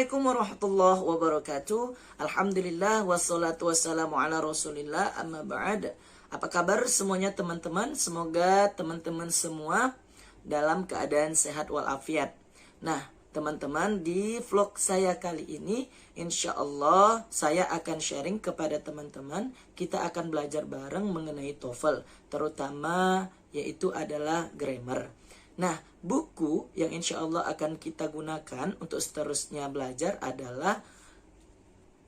Assalamualaikum warahmatullahi wabarakatuh. Alhamdulillah wassalatu wassalamu ala rasulillah amma ba'd. Apa kabar semuanya teman-teman? Semoga teman-teman semua dalam keadaan sehat walafiat. Nah teman-teman, di vlog saya kali ini insya Allah saya akan sharing kepada teman-teman. Kita akan belajar bareng mengenai TOEFL, terutama yaitu adalah grammar. Nah, buku yang insya Allah akan kita gunakan untuk seterusnya belajar adalah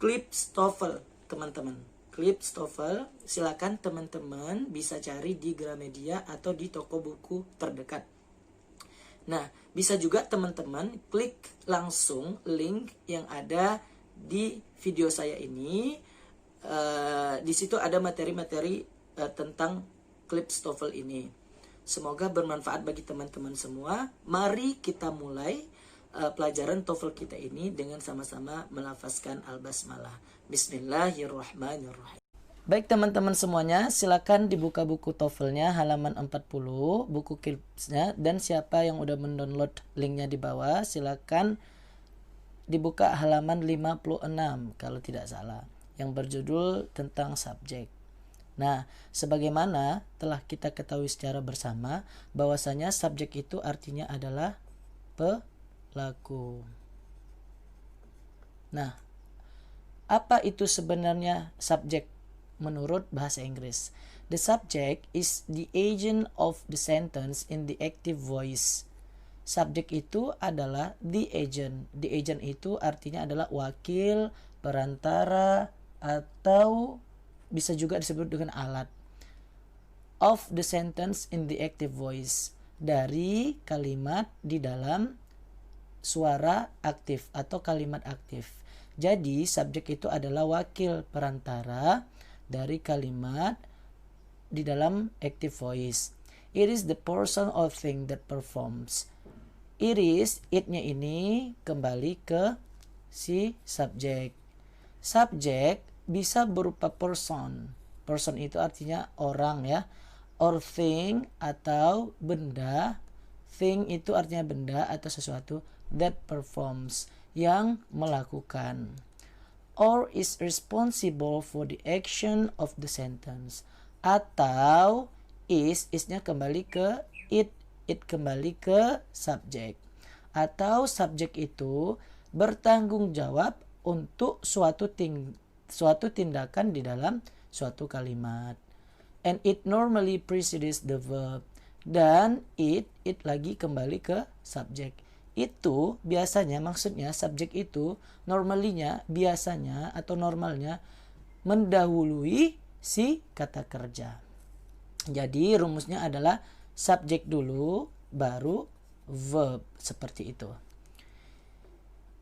Clips TOEFL, teman-teman. Clips TOEFL, silakan teman-teman bisa cari di Gramedia atau di toko buku terdekat. Nah, bisa juga teman-teman klik langsung link yang ada di video saya ini. Di situ ada materi-materi tentang Clips TOEFL ini. Semoga bermanfaat bagi teman-teman semua. Mari kita mulai pelajaran TOEFL kita ini dengan sama-sama melafazkan al-basmalah. Bismillahirrahmanirrahim. Baik teman-teman semuanya, silakan dibuka buku TOEFL-nya halaman 40, buku Clips-nya, dan siapa yang udah mendownload linknya di bawah, silakan dibuka halaman 56 kalau tidak salah, yang berjudul tentang subjek. Nah, sebagaimana telah kita ketahui secara bersama bahwasanya subjek itu artinya adalah pelaku. Nah, apa itu sebenarnya subjek menurut bahasa Inggris? The subject is the agent of the sentence in the active voice. Subjek itu adalah the agent. The agent itu artinya adalah wakil, perantara, atau bisa juga disebut dengan alat of the sentence in the active voice, dari kalimat di dalam suara aktif atau kalimat aktif. Jadi subjek itu adalah wakil perantara dari kalimat di dalam active voice. It is the person or thing that performs. It is, it-nya ini kembali ke si subjek. Subjek bisa berupa person. Person itu artinya orang ya. Or thing atau benda. Thing itu artinya benda atau sesuatu that performs, yang melakukan. Or is responsible for the action of the sentence. Atau is-nya kembali ke it kembali ke subjek. Atau subjek itu bertanggung jawab untuk suatu tindakan di dalam suatu kalimat. And it normally precedes the verb. Dan it lagi kembali ke subjek. Itu biasanya, maksudnya subjek itu normalinya, biasanya atau normalnya mendahului si kata kerja. Jadi rumusnya adalah subjek dulu baru verb, seperti itu.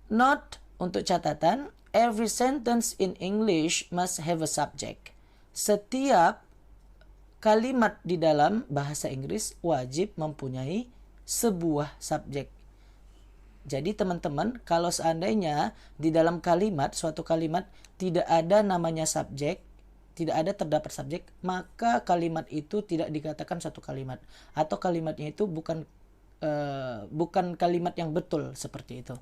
Note untuk catatan, every sentence in English must have a subject. Setiap kalimat di dalam bahasa Inggris wajib mempunyai sebuah subjek. Jadi teman-teman, kalau seandainya di dalam kalimat, suatu kalimat tidak ada namanya subjek, tidak ada terdapat subjek, maka kalimat itu tidak dikatakan satu kalimat. Atau kalimatnya itu bukan kalimat yang betul, seperti itu.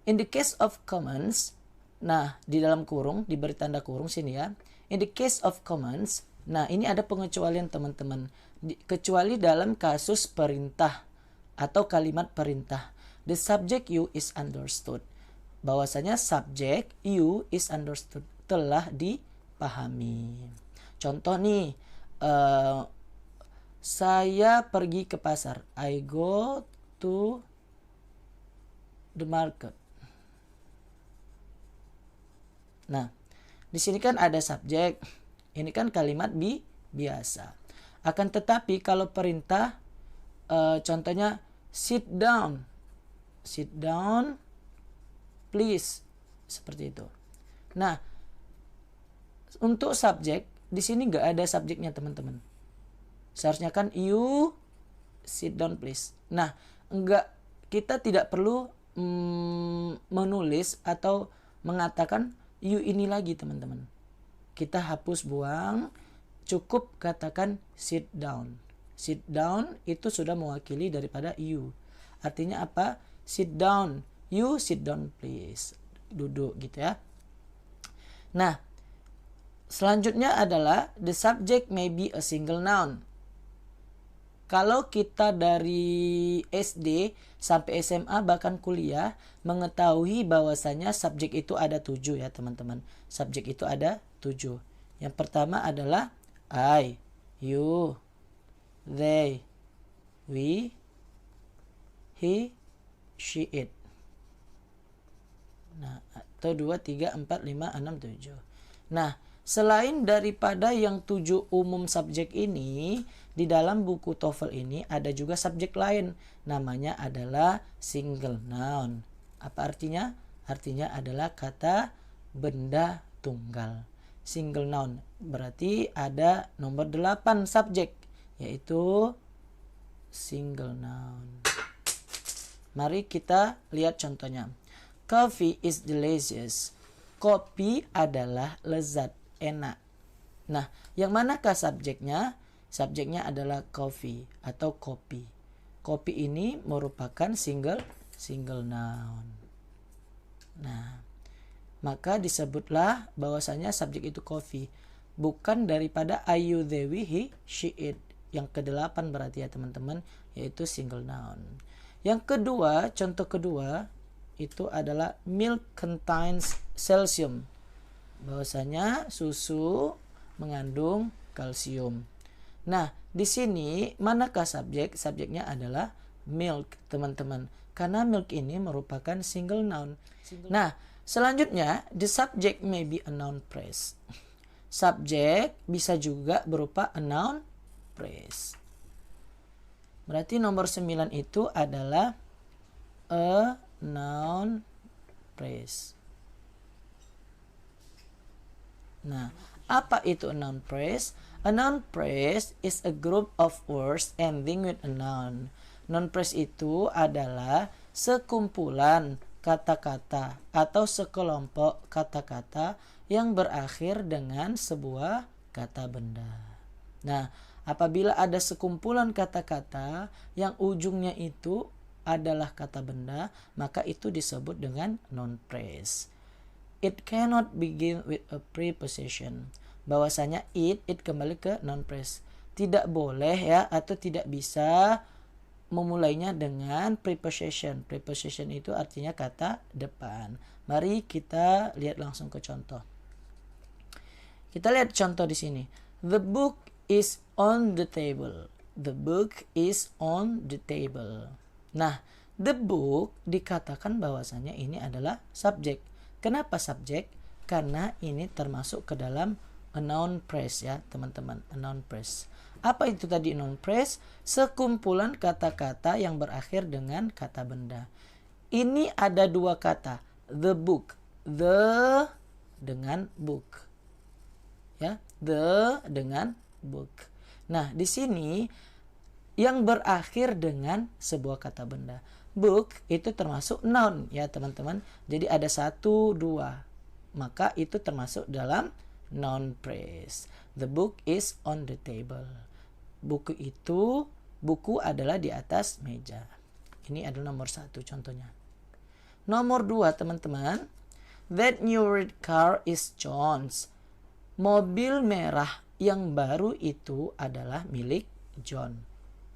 In the case of commands, nah di dalam kurung, diberi tanda kurung sini ya. In the case of commands, nah ini ada pengecualian teman-teman. Kecuali dalam kasus perintah atau kalimat perintah. The subject you is understood. Bahwasanya subject you is understood, telah dipahami. Contoh nih, saya pergi ke pasar. I go to the market. Nah, di sini kan ada subjek. Ini kan kalimat biasa. Akan tetapi kalau perintah, contohnya sit down. Sit down, please. Seperti itu. Nah, untuk subjek, di sini nggak ada subjeknya teman-teman. Seharusnya kan you sit down please. Nah, kita tidak perlu menulis atau mengatakan you ini lagi teman-teman. Kita hapus buang, cukup katakan sit down. Sit down itu sudah mewakili daripada you. Artinya apa? Sit down, You sit down please. Duduk gitu ya. Nah, selanjutnya adalah the subject may be a single noun. Kalau kita dari SD sampai SMA bahkan kuliah mengetahui bahwasanya subjek itu ada 7 ya teman-teman. Subjek itu ada 7. Yang pertama adalah I, you, they, we, he, she, it. Nah, atau 2, 3, 4, 5, 6, 7. Nah, selain daripada yang 7 umum subjek ini, di dalam buku TOEFL ini ada juga subjek lain. Namanya adalah single noun. Apa artinya? Artinya adalah kata benda tunggal. Single noun berarti ada nomor 8 subjek, yaitu single noun. Mari kita lihat contohnya. Coffee is delicious. Kopi adalah lezat, enak. Nah, yang manakah subjeknya? Subjeknya adalah coffee atau kopi. Kopi ini merupakan single noun. Nah, maka disebutlah bahwasanya subjek itu coffee, bukan daripada I, you, they, we, he, she, it. Yang ke-8 berarti ya teman-teman, yaitu single noun. Yang kedua, contoh kedua itu adalah milk contains calcium. Bahwasanya susu mengandung kalsium. Nah, di sini manakah subjek? Subjeknya adalah milk, teman-teman. Karena milk ini merupakan single noun. Nah, selanjutnya, the subject may be a noun phrase. Subjek bisa juga berupa a noun phrase. Berarti nomor 9 itu adalah a noun phrase. Nah, apa itu a noun phrase? A noun phrase is a group of words ending with a noun. Noun phrase itu adalah sekumpulan kata-kata atau sekelompok kata-kata yang berakhir dengan sebuah kata benda. Nah, apabila ada sekumpulan kata-kata yang ujungnya itu adalah kata benda, maka itu disebut dengan noun phrase. It cannot begin with a preposition. Bahwasanya it kembali ke noun phrase. Tidak boleh ya, atau tidak bisa memulainya dengan preposition. Preposition itu artinya kata depan. Mari kita lihat langsung ke contoh. Kita lihat contoh di sini. The book is on the table. The book is on the table. Nah, the book dikatakan bahwasanya ini adalah subjek. Kenapa subjek? Karena ini termasuk ke dalam a noun phrase ya teman-teman. A noun phrase. Apa itu tadi noun phrase? Sekumpulan kata-kata yang berakhir dengan kata benda. Ini ada dua kata. The book. The dengan book. Ya, the dengan book. Nah, di sini yang berakhir dengan sebuah kata benda. Book itu termasuk noun ya teman-teman. Jadi ada 1, 2. Maka itu termasuk dalam noun phrase. The book is on the table. Buku adalah di atas meja. Ini adalah nomor 1 contohnya. Nomor 2 teman-teman. That new red car is John's. Mobil merah yang baru itu adalah milik John.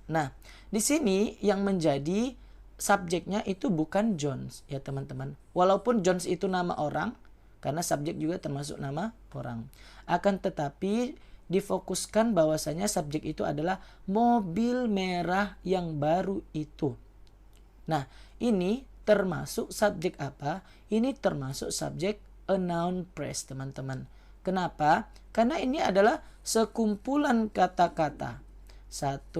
Nah, di sini yang menjadi subjeknya itu bukan John's ya teman-teman. Walaupun John's itu nama orang, karena subjek juga termasuk nama orang. Akan tetapi difokuskan bahwasanya subjek itu adalah mobil merah yang baru itu. Nah, ini termasuk subjek apa? Ini termasuk subjek a noun phrase teman-teman. Kenapa? Karena ini adalah sekumpulan kata-kata. 1,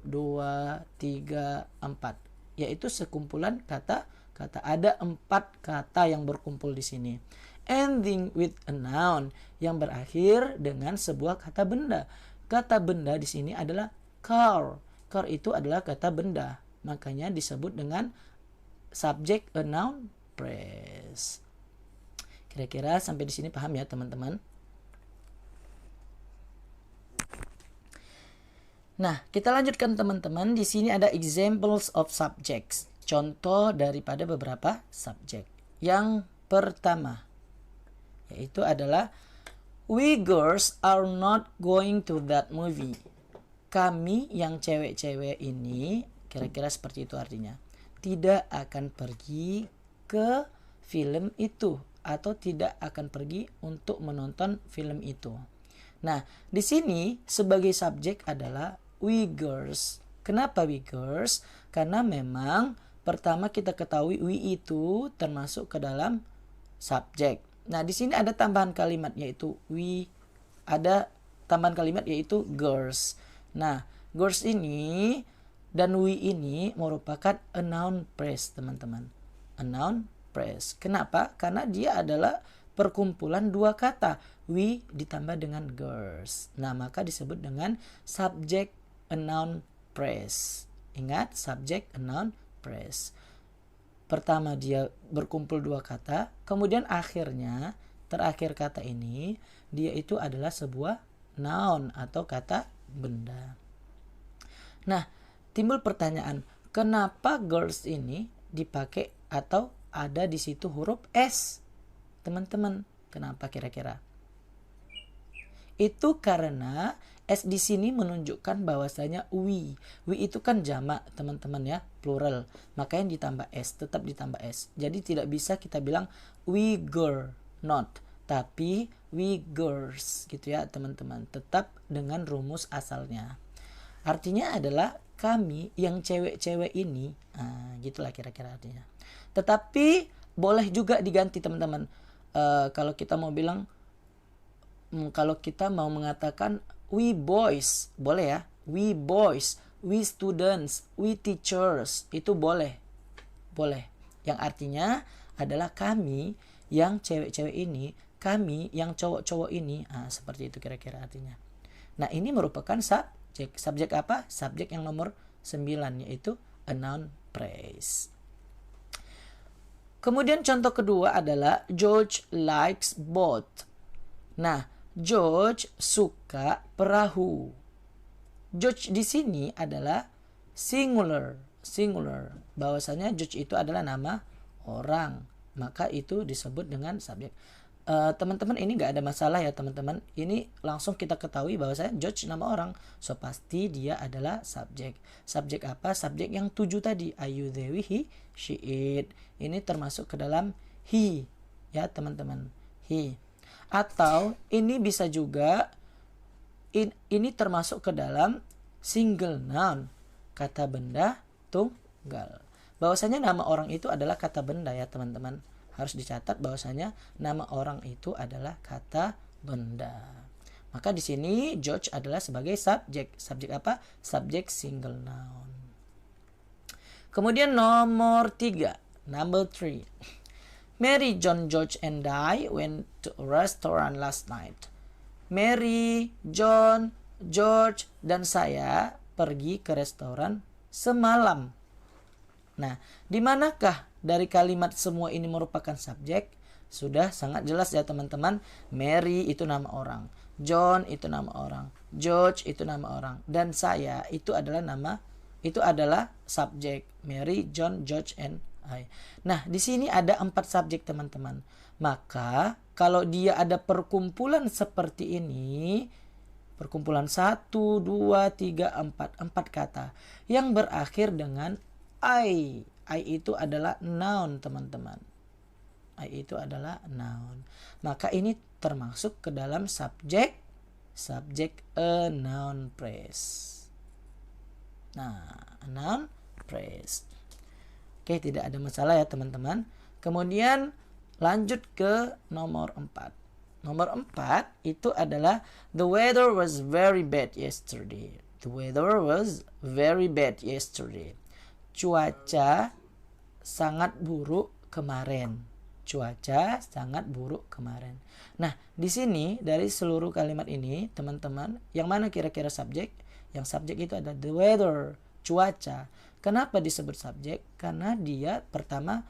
2, 3, 4. Yaitu sekumpulan kata-kata. Ada 4 kata yang berkumpul di sini. Ending with a noun, yang berakhir dengan sebuah kata benda. Kata benda di sini adalah car. Car itu adalah kata benda. Makanya disebut dengan subject a noun phrase. Kira-kira sampai di sini paham ya teman-teman? Nah, kita lanjutkan teman-teman. Di sini ada examples of subjects. contoh daripada beberapa subjek. Yang pertama yaitu adalah we girls are not going to that movie. Kami yang cewek-cewek ini, kira-kira seperti itu artinya, tidak akan pergi ke film itu atau tidak akan pergi untuk menonton film itu. Nah, di sini sebagai subjek adalah we girls. Kenapa we girls? Karena memang pertama kita ketahui we itu termasuk ke dalam subjek. Nah, di sini ada tambahan kalimat yaitu we, ada tambahan kalimat yaitu girls. Nah, girls ini dan we ini merupakan a noun phrase, teman-teman. A noun phrase. Kenapa? Karena dia adalah perkumpulan dua kata, we ditambah dengan girls. Nah, maka disebut dengan subject a noun phrase. Ingat, subject a noun phrase. Pertama dia berkumpul dua kata, kemudian akhirnya, terakhir kata ini, dia itu adalah sebuah noun atau kata benda. Nah, timbul pertanyaan, kenapa girls ini dipakai atau ada di situ huruf S? Teman-teman, kenapa kira-kira? Itu karena S di sini menunjukkan bahwasanya we. We itu kan jamak, teman-teman ya, plural. Makanya ditambah S, tetap ditambah S. Jadi tidak bisa kita bilang we girl, not. Tapi we girls gitu ya, teman-teman. Tetap dengan rumus asalnya. Artinya adalah kami yang cewek-cewek ini, gitulah kira-kira artinya. Tetapi boleh juga diganti, teman-teman. Kalau kita mau bilang, kalau kita mau mengatakan we boys, boleh ya. We boys, we students, we teachers, itu boleh. Boleh. Yang artinya adalah kami yang cewek-cewek ini, kami yang cowok-cowok ini. Seperti itu kira-kira artinya. Nah, ini merupakan subjek. Subjek apa? Subjek yang nomor 9, yaitu a noun phrase. Kemudian contoh kedua adalah George likes boat. Nah, George suka perahu. George di sini adalah singular. Bahwasanya George itu adalah nama orang. Maka itu disebut dengan subjek. Teman-teman, ini gak ada masalah ya, teman-teman. Ini langsung kita ketahui bahwasanya George nama orang. So pasti dia adalah subjek. Subjek apa? Subjek yang 7 tadi. I, you, they, we, he, she, it. Ini termasuk ke dalam he. Ya, teman-teman. He. Atau ini bisa juga ini termasuk ke dalam single noun, kata benda tunggal. Bahwasanya nama orang itu adalah kata benda ya, teman-teman. Harus dicatat bahwasanya nama orang itu adalah kata benda. Maka di sini George adalah sebagai subjek. Subjek apa? Subjek single noun. Kemudian nomor 3, number 3. Mary, John, George, and I went to a restaurant last night. Mary, John, George, dan saya pergi ke restoran semalam. Nah, di manakah dari kalimat semua ini merupakan subjek? Sudah sangat jelas ya, teman-teman. Mary itu nama orang, John itu nama orang, George itu nama orang, dan saya itu adalah subjek. Mary, John, George, and I. Nah, di sini ada 4 subjek, teman-teman. Maka kalau dia ada perkumpulan seperti ini, perkumpulan 1, 2, 3, 4 kata yang berakhir dengan I. I itu adalah noun, teman-teman. I itu adalah noun. Maka ini termasuk ke dalam subjek a noun phrase. Nah, a noun phrase. Oke, tidak ada masalah ya, teman-teman. Kemudian lanjut ke nomor 4. Nomor 4 itu adalah the weather was very bad yesterday. The weather was very bad yesterday. Cuaca sangat buruk kemarin. Cuaca sangat buruk kemarin. Nah, di sini dari seluruh kalimat ini, teman-teman, yang mana kira-kira subjek? Yang subjek itu ada the weather, cuaca. Kenapa disebut subjek? Karena dia pertama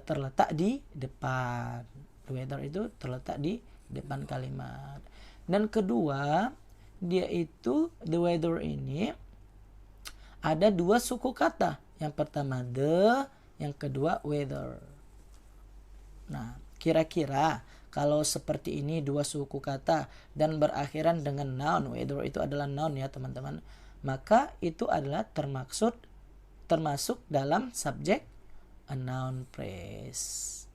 terletak di depan. The weather itu terletak di depan kalimat. Dan kedua, dia itu the weather ini ada 2 suku kata, Yang pertama the, yang kedua weather. Nah, kira-kira kalau seperti ini dua suku kata dan berakhiran dengan noun, weather itu adalah noun ya teman-teman, maka itu adalah termasuk dalam subjek a noun phrase.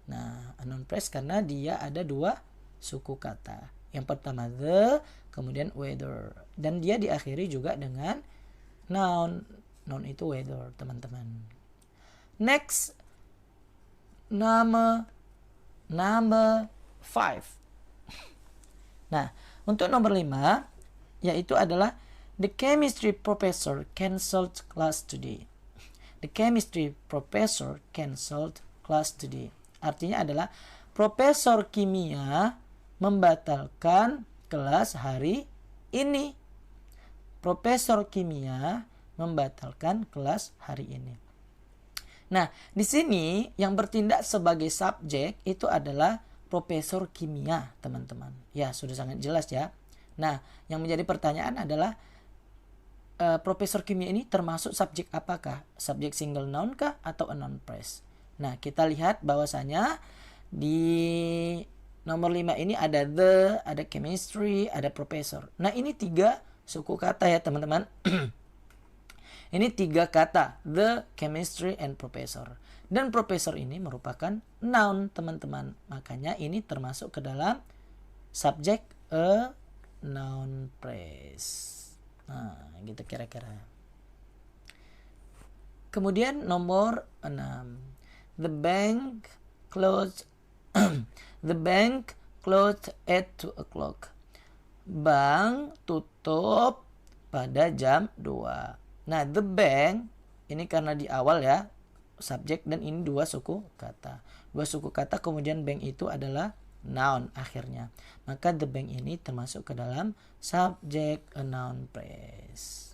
Nah, a noun phrase karena dia ada dua suku kata. Yang pertama the, kemudian weather, dan dia diakhiri juga dengan noun. Noun itu weather, teman-teman. Next, number 5. Nah, untuk nomor 5 yaitu adalah the chemistry professor canceled class today. The chemistry professor canceled class today. Artinya adalah profesor kimia membatalkan kelas hari ini. Profesor kimia membatalkan kelas hari ini. Nah, di sini yang bertindak sebagai subjek itu adalah profesor kimia, teman-teman. Ya, sudah sangat jelas ya. Nah, yang menjadi pertanyaan adalah profesor kimia ini termasuk subjek apakah? Subjek single noun kah atau a noun phrase? Nah, kita lihat bahwasanya di nomor 5 ini ada the, ada chemistry, ada professor. Nah, ini 3 suku kata ya, teman-teman. Ini 3 kata, the, chemistry, and professor. Dan professor ini merupakan noun, teman-teman. Makanya ini termasuk ke dalam subjek a noun phrase. Nah, gitu kira-kira. Kemudian nomor 6. The bank closed The bank closed at 2 o'clock. Bank tutup pada jam 2. Nah, the bank ini karena di awal ya subjek, dan ini 2 suku kata. 2 suku kata kemudian bank itu adalah noun akhirnya. Maka the bank ini termasuk ke dalam subjek a noun phrase.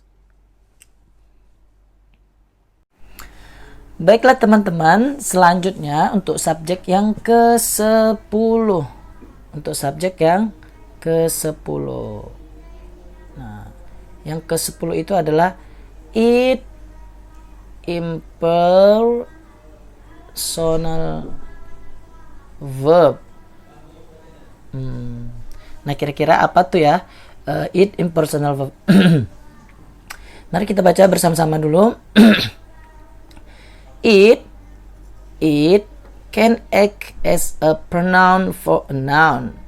Baiklah teman-teman, selanjutnya untuk subjek yang ke-10. Untuk subjek yang ke-10. Nah, yang ke-10 itu adalah it impersonal verb. Nah, kira-kira apa tuh ya it impersonal verb? Mari kita baca bersama-sama dulu. It can act as a pronoun for a noun.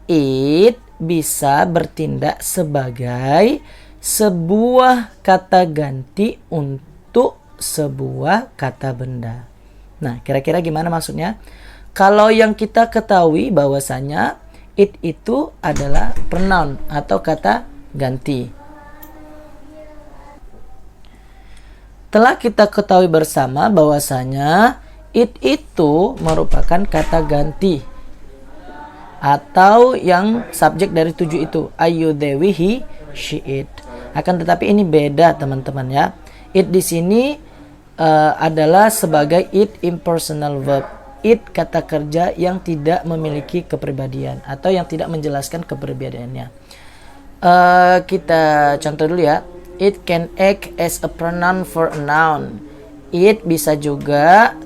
It bisa bertindak sebagai sebuah kata ganti untuk sebuah kata benda. Nah, kira-kira gimana maksudnya? Kalau yang kita ketahui bahwasanya it itu adalah pronoun atau kata ganti. Telah kita ketahui bersama bahwasanya it itu merupakan kata ganti atau yang subjek dari 7 itu, ayu, dewi, he, she, it. Akan tetapi ini beda teman-teman ya. It di sini adalah sebagai it impersonal verb. It kata kerja yang tidak memiliki kepribadian atau yang tidak menjelaskan kepribadiannya. Kita contoh dulu ya. It can act as a pronoun for a noun. It bisa juga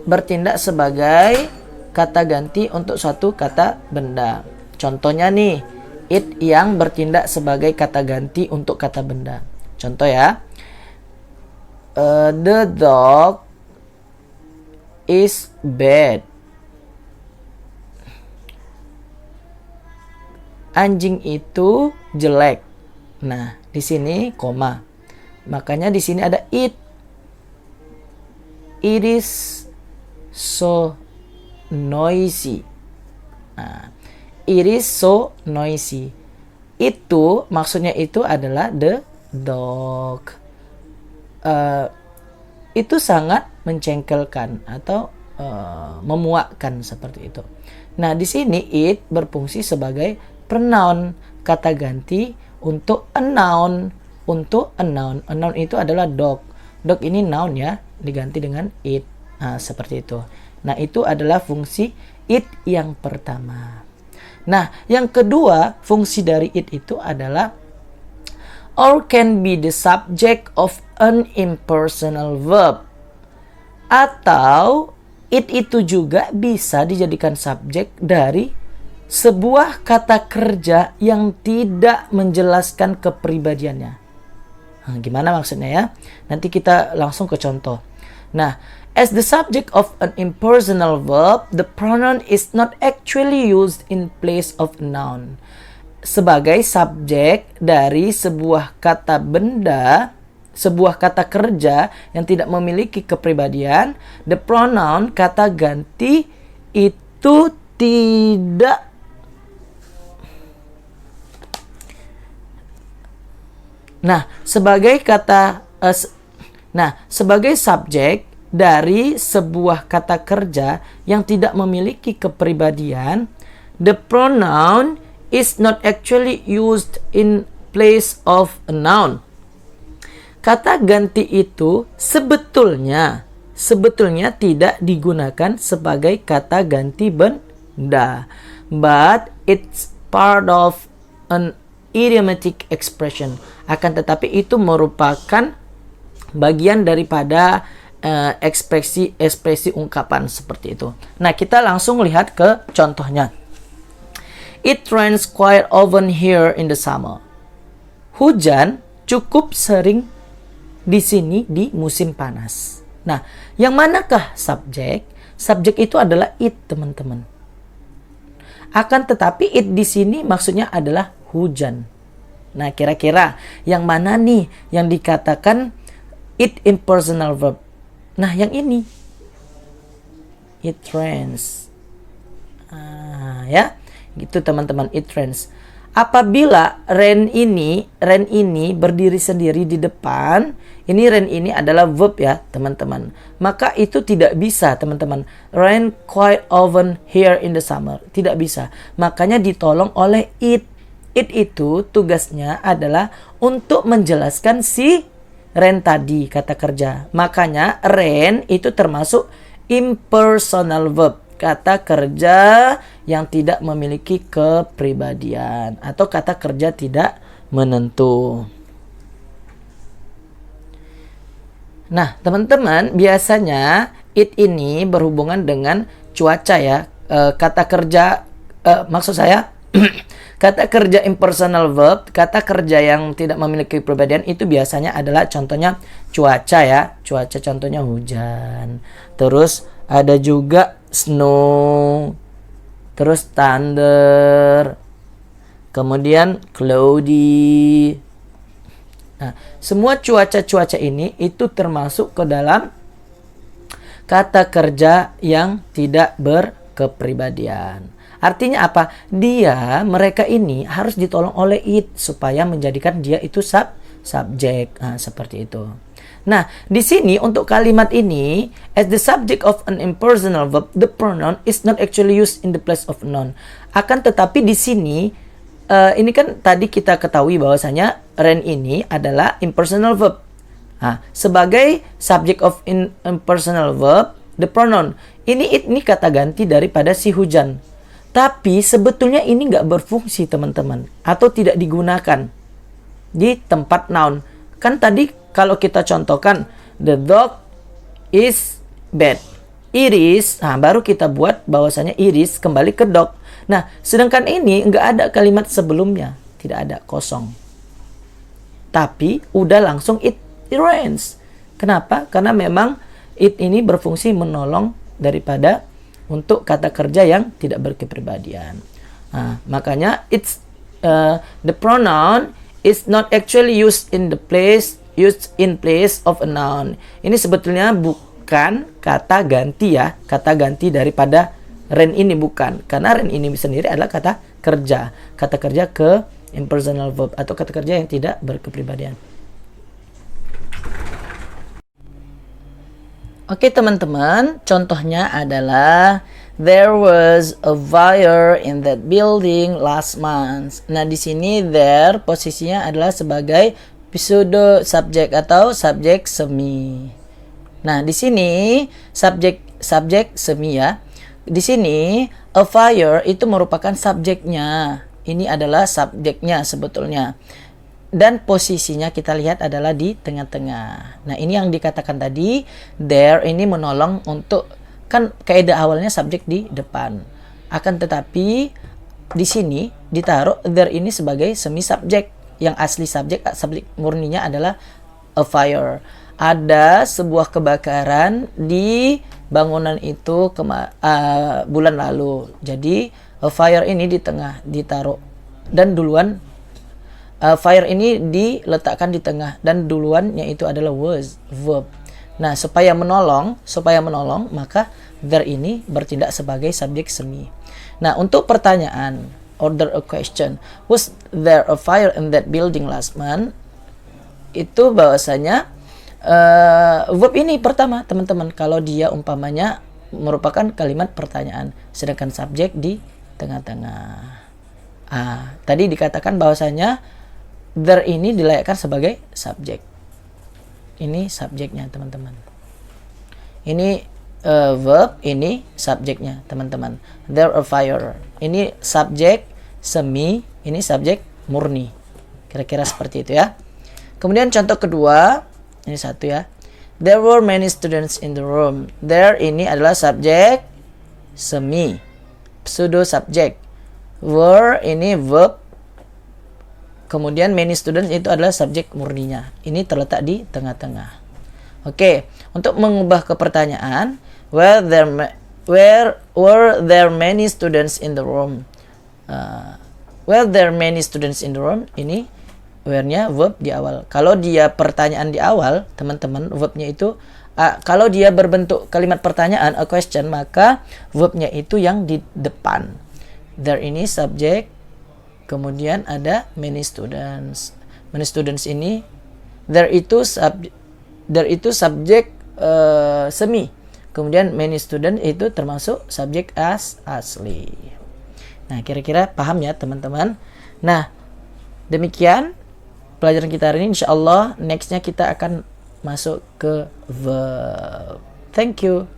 bertindak sebagai kata ganti untuk suatu kata benda. Contohnya nih, it yang bertindak sebagai kata ganti untuk kata benda. Contoh ya. The dog is bad. Anjing itu jelek. Nah, di sini koma. Makanya di sini ada it. It is so noisy. Nah, it is so noisy. Itu maksudnya itu adalah the dog. Itu sangat mencengkelkan atau memuakkan seperti itu. Nah, di sini it berfungsi sebagai pronoun, kata ganti untuk a noun. Untuk a noun. A noun itu adalah dog. Dog ini noun ya, diganti dengan it. Nah, seperti itu. Nah, itu adalah fungsi it yang pertama. Nah, yang kedua, fungsi dari it itu adalah or can be the subject of an impersonal verb. Atau it itu juga bisa dijadikan subjek dari sebuah kata kerja yang tidak menjelaskan kepribadiannya. Nah, gimana maksudnya ya? Nanti kita langsung ke contoh. Nah, as the subject of an impersonal verb, the pronoun is not actually used in place of a noun. Sebagai subjek dari sebuah kata benda, sebuah kata kerja yang tidak memiliki kepribadian, the pronoun, kata ganti, itu tidak sebagai subjek dari sebuah kata kerja yang tidak memiliki kepribadian, the pronoun is not actually used in place of a noun. Kata ganti itu sebetulnya tidak digunakan sebagai kata ganti benda, but it's part of an idiomatic expression. Akan tetapi itu merupakan bagian daripada ekspresi ungkapan seperti itu. Nah, kita langsung lihat ke contohnya. It rains quite often here in the summer. Hujan cukup sering di sini di musim panas. Nah, yang manakah subjek? Subjek itu adalah it, teman-teman. Akan tetapi it di sini maksudnya adalah hujan. Nah, kira-kira yang mana nih yang dikatakan it impersonal verb? Nah, yang ini. It rains. Ya, gitu teman-teman, it rains. Apabila rain ini berdiri sendiri di depan, rain ini adalah verb ya, teman-teman. Maka itu tidak bisa, teman-teman. Rain quite often here in the summer. Tidak bisa. Makanya ditolong oleh it. It itu tugasnya adalah untuk menjelaskan si rain tadi, kata kerja. Makanya rain itu termasuk impersonal verb, kata kerja yang tidak memiliki kepribadian atau kata kerja tidak menentu. Nah, teman-teman, biasanya it ini berhubungan dengan cuaca ya. Kata kerja maksud saya kata kerja impersonal verb, kata kerja yang tidak memiliki kepribadian itu biasanya adalah contohnya cuaca ya. Cuaca contohnya hujan. Terus ada juga snow. Terus thunder. Kemudian cloudy. Nah, semua cuaca-cuaca ini itu termasuk ke dalam kata kerja yang tidak berkepribadian. Artinya apa? Mereka ini harus ditolong oleh it supaya menjadikan dia itu subjek. Nah, seperti itu. Nah, di sini untuk kalimat ini, as the subject of an impersonal verb, the pronoun is not actually used in the place of a noun. Akan tetapi di sini, ini kan tadi kita ketahui bahwasanya rain ini adalah impersonal verb. Nah, sebagai subject of impersonal verb, the pronoun ini kata ganti daripada si hujan. Tapi sebetulnya ini nggak berfungsi, teman-teman, atau tidak digunakan di tempat noun. Kan tadi kalau kita contohkan the dog is bad. Iris, baru kita buat bahwasanya Iris kembali ke dog. Nah, sedangkan ini nggak ada kalimat sebelumnya, tidak ada, kosong. Tapi udah langsung it rains. Kenapa? Karena memang it ini berfungsi menolong daripada untuk kata kerja yang tidak berkepribadian. Nah, makanya the pronoun is not actually used in place of a noun. Ini sebetulnya bukan kata ganti ya, kata ganti daripada rain ini bukan, karena rain ini sendiri adalah kata kerja ke impersonal verb atau kata kerja yang tidak berkepribadian. Oke teman-teman, contohnya adalah there was a fire in that building last month. Nah, di sini there posisinya adalah sebagai pseudo subjek atau subjek semi. Nah, di sini subjek semi ya. Di sini a fire itu merupakan subjeknya. Ini adalah subjeknya sebetulnya. dan posisinya kita lihat adalah di tengah-tengah. Nah, ini yang dikatakan tadi, there ini menolong untuk, kan kaidah awalnya subjek di depan. Akan tetapi di sini ditaruh there ini sebagai semi subjek. Yang asli subjek murninya adalah a fire. Ada sebuah kebakaran di bangunan itu bulan lalu. Jadi a fire ini di tengah ditaruh, dan duluan fire ini diletakkan di tengah, dan duluannya itu adalah verb. Nah, supaya menolong, maka there ini bertindak sebagai subjek semi. Nah, untuk pertanyaan, order a question, was there a fire in that building last month? Itu bahwasanya verb ini pertama, teman-teman, kalau dia umpamanya merupakan kalimat pertanyaan, sedangkan subjek di tengah-tengah. Tadi dikatakan bahwasanya there ini dilayakkan sebagai subjek. Ini subjeknya, teman-teman. Ini verb, ini subjeknya, teman-teman. There a fire. Ini subjek semi, ini subjek murni. Kira-kira seperti itu ya. Kemudian contoh kedua, ini satu ya. There were many students in the room. There ini adalah subjek semi, pseudo subjek. Were ini verb. Kemudian many students itu adalah subjek murninya. Ini terletak di tengah-tengah. Oke, untuk mengubah ke pertanyaan, were there many students in the room? Were there many students in the room? Ini where-nya verb di awal. Kalau dia pertanyaan di awal, teman-teman, verbnya itu kalau dia berbentuk kalimat pertanyaan, a question, maka verbnya itu yang di depan. There ini subjek, kemudian ada many students. Many students ini there itu subjek semi. Kemudian many student itu termasuk subjek asli. Nah, kira-kira paham ya, teman-teman. Nah, demikian pelajaran kita hari ini. Insyaallah nextnya kita akan masuk ke verb. Thank you.